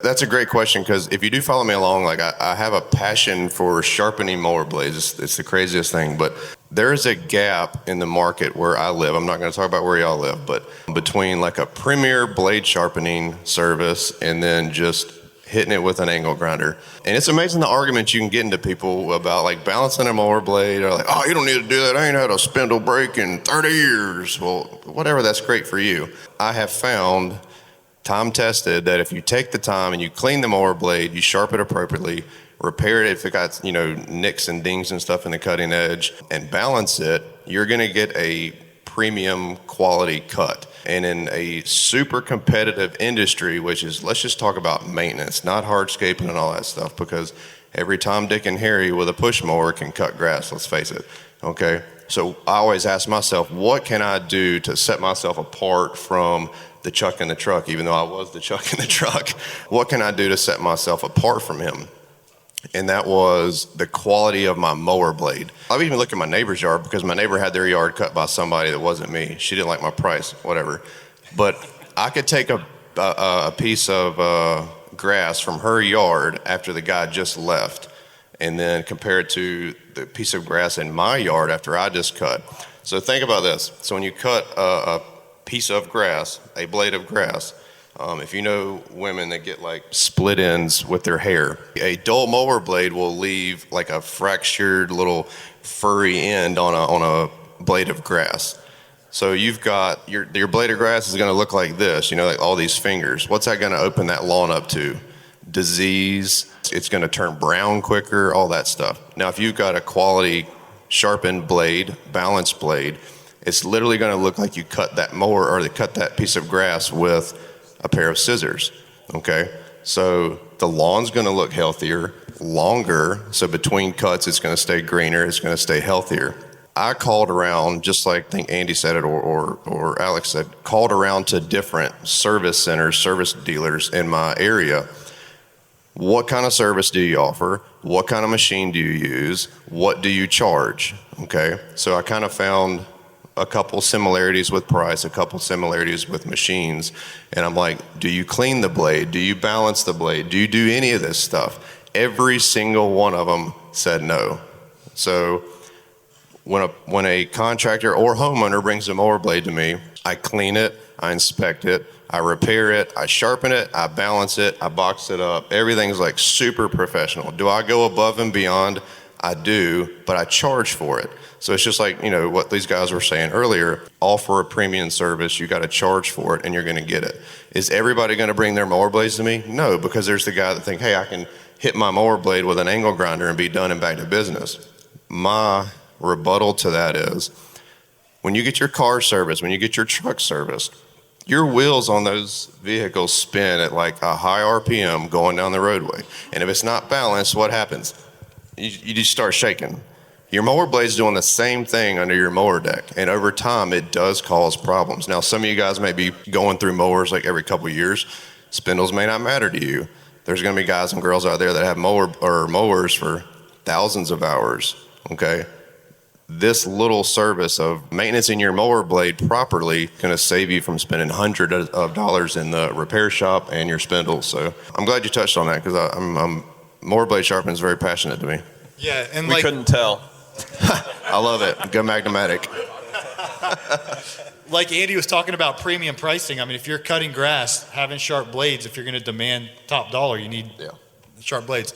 That's a great question, because if you do follow me along, like I have a passion for sharpening mower blades. It's the craziest thing, but there is a gap in the market where I live. I'm not going to talk about where y'all live, but between like a premier blade sharpening service and then just hitting it with an angle grinder. And it's amazing the arguments you can get into people about like balancing a mower blade, or like, oh, you don't need to do that. I ain't had a spindle break in 30 years. Well, whatever, that's great for you. I have found, time tested, that if you take the time and you clean the mower blade, you sharpen it appropriately, repair it if it got, nicks and dings and stuff in the cutting edge, and balance it, you're going to get a premium quality cut. And in a super competitive industry, which is, let's just talk about maintenance, not hardscaping and all that stuff, because every Tom, Dick, and Harry with a push mower can cut grass, let's face it, okay? So I always ask myself, what can I do to set myself apart from the Chuck in the truck, even though I was the Chuck in the truck? What can I do to set myself apart from him? And that was the quality of my mower blade. I've even looked at my neighbor's yard, because my neighbor had their yard cut by somebody that wasn't me. She didn't like my price, whatever. But I could take a piece of grass from her yard after the guy just left, and then compare it to the piece of grass in my yard after I just cut. So think about this. So when you cut a piece of grass, a blade of grass, if you know women that get like split ends with their hair, a dull mower blade will leave like a fractured little furry end on a blade of grass. So you've got your blade of grass is going to look like this, like all these fingers. What's that going to open that lawn up to? Disease. It's going to turn brown quicker, all that stuff. Now, if you've got a quality sharpened blade, balanced blade, it's literally going to look like you cut that mower, or they cut that piece of grass with a pair of scissors, okay? So the lawn's gonna look healthier, longer, so between cuts it's gonna stay greener, it's gonna stay healthier. I called around, just like I think Andy said it or Alex said, called around to different service centers, service dealers in my area. What kind of service do you offer? What kind of machine do you use? What do you charge? Okay, so I kind of found a couple similarities with price, a couple similarities with machines. And I'm like, do you clean the blade? Do you balance the blade? Do you do any of this stuff? Every single one of them said no. So when a contractor or homeowner brings a mower blade to me, I clean it, I inspect it, I repair it, I sharpen it, I balance it, I box it up. Everything's like super professional. Do I go above and beyond? I do, but I charge for it. So it's just like, what these guys were saying earlier, offer a premium service, you got to charge for it, and you're going to get it. Is everybody going to bring their mower blades to me? No, because there's the guy that think, hey, I can hit my mower blade with an angle grinder and be done and back to business. My rebuttal to that is, when you get your car serviced, when you get your truck serviced, your wheels on those vehicles spin at like a high RPM going down the roadway. And if it's not balanced, what happens? You just start shaking. Your mower blade's doing the same thing under your mower deck, and over time it does cause problems. Now, some of you guys may be going through mowers like every couple of years. Spindles may not matter to you. There's going to be guys and girls out there that have mowers for thousands of hours, okay? This little service of maintenance in your mower blade properly is going to save you from spending hundreds of dollars in the repair shop and your spindles. So I'm glad you touched on that, because mower blade sharpening is very passionate to me. Yeah, and we couldn't tell. I love it. Go Magnomatic. Like Andy was talking about premium pricing. I mean, if you're cutting grass, having sharp blades, if you're going to demand top dollar, you need sharp blades.